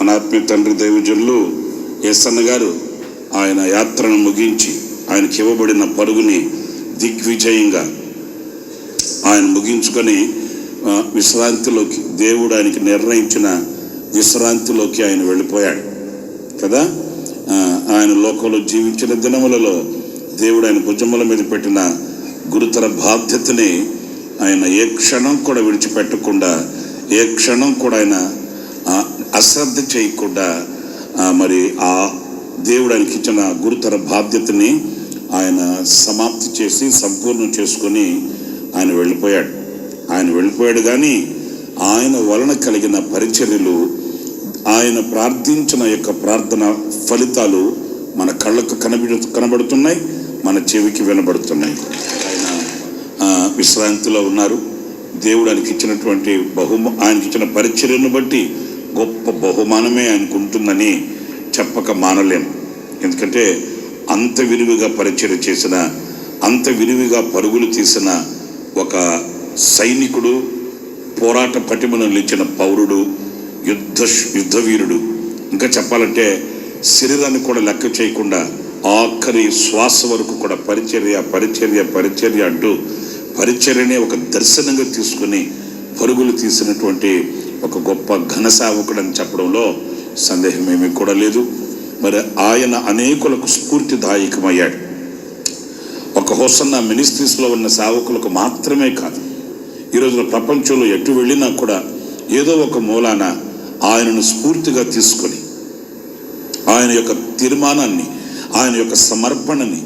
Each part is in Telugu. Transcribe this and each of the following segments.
మన ఆత్మీయ తండ్రి దైవజనులు యేసన్న గారు ఆయన యాత్రను ముగించి ఆయనకి ఇవ్వబడిన పరుగుని దిగ్విజయంగా ఆయన ముగించుకొని విశ్రాంతిలోకి, దేవుడు ఆయనకి నిర్ణయించిన విశ్రాంతిలోకి ఆయన వెళ్ళిపోయాడు కదా. ఆయన లోకంలో జీవించిన దినములలో దేవుడు ఆయన భుజముల మీద పెట్టిన గురుతర బాధ్యతని ఆయన ఏ క్షణం కూడా విడిచిపెట్టకుండా, ఏ క్షణం కూడా ఆయన అశ్రద్ధ చేయకుండా మరి ఆ దేవుడు ఆయనకి ఇచ్చిన గురుతర బాధ్యతని ఆయన సమాప్తి చేసి సంపూర్ణం చేసుకొని ఆయన వెళ్ళిపోయాడు. కానీ ఆయన వలన కలిగిన పరిచర్యలు, ఆయన ప్రార్థించిన యొక్క ప్రార్థన ఫలితాలు మన కళ్ళకు కనబడుతున్నాయి, మన చెవికి వినబడుతున్నాయి. ఆయన విశ్రాంతిలో ఉన్నారు. దేవుడు ఆయనకి ఇచ్చినటువంటి ఆయనకి ఇచ్చిన పరిచర్యను బట్టి గొప్ప బహుమానమే ఆయనకు ఉంటుందని చెప్పక మానలేం. ఎందుకంటే అంత విరివిగా పరిచర్య చేసిన, అంత విరివిగా పరుగులు తీసిన ఒక సైనికుడు, పోరాట పటిమను నిలిచిన పౌరుడు, యుద్ధవీరుడు, ఇంకా చెప్పాలంటే శరీరాన్ని కూడా లెక్క చేయకుండా ఆఖరి శ్వాస వరకు కూడా పరిచర్య అంటూ పరిచర్యనే ఒక దర్శనంగా తీసుకుని పరుగులు తీసినటువంటి ఒక గొప్ప ఘన సేవకుడు అని చెప్పడంలో సందేహం ఏమీ కూడా లేదు. మరి ఆయన అనేకులకు స్ఫూర్తిదాయకమయ్యాడు. ఒక హోసన్న మినిస్ట్రీస్లో ఉన్న సేవకులకు మాత్రమే కాదు, ఈరోజున ప్రపంచంలో ఎటు వెళ్ళినా కూడా ఏదో ఒక మూలాన ఆయనను స్ఫూర్తిగా తీసుకొని, ఆయన యొక్క తీర్మానాన్ని, ఆయన యొక్క సమర్పణని,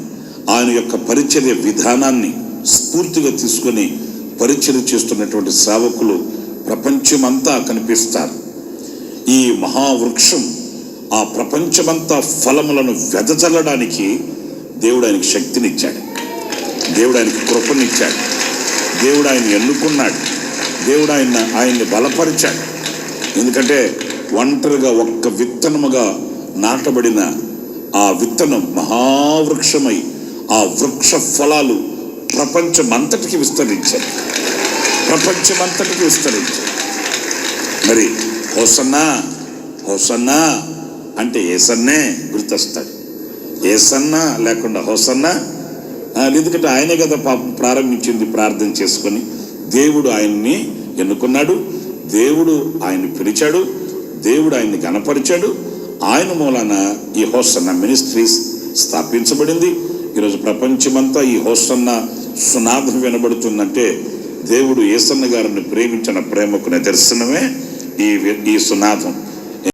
ఆయన యొక్క పరిచర్య విధానాన్ని స్ఫూర్తిగా తీసుకొని పరిచర్య చేస్తున్నటువంటి సేవకులు ప్రపంచమంతా కనిపిస్తారు. ఈ మహావృక్షం ఆ ప్రపంచమంతా ఫలములను వెదజల్లడానికి దేవుడు ఆయనకి శక్తినిచ్చాడు, దేవుడు ఆయనకి కృపనిచ్చాడు, దేవుడు ఆయన ఎన్నుకున్నాడు, దేవుడు ఆయన్ని బలపరిచాడు. ఎందుకంటే ఒంటరిగా ఒక్క విత్తనముగా నాటబడిన ఆ విత్తనం మహావృక్షమై ఆ వృక్ష ఫలాలు ప్రపంచమంతటికి విస్తరించాయి. మరి హోసన్నా అంటే ఏసన్నే గుర్తొస్తాడు. ఏసన్నా లేకుండా హోసన్నా, ఎందుకంటే ఆయనే కదా పాపం ప్రారంభించింది ప్రార్థన చేసుకొని. దేవుడు ఆయన్ని ఎన్నుకున్నాడు, దేవుడు ఆయన్ని పిలిచాడు, దేవుడు ఆయన్ని గణపరిచాడు. ఆయన మూలాన ఈ హోసన్న మినిస్ట్రీస్ స్థాపించబడింది. ఈరోజు ప్రపంచమంతా ఈ హోసన్న సునాదం వినబడుతుందంటే దేవుడు యేసన్న గారిని ప్రేమించిన ప్రేమకు నిదర్శనమే ఈ సునాదం.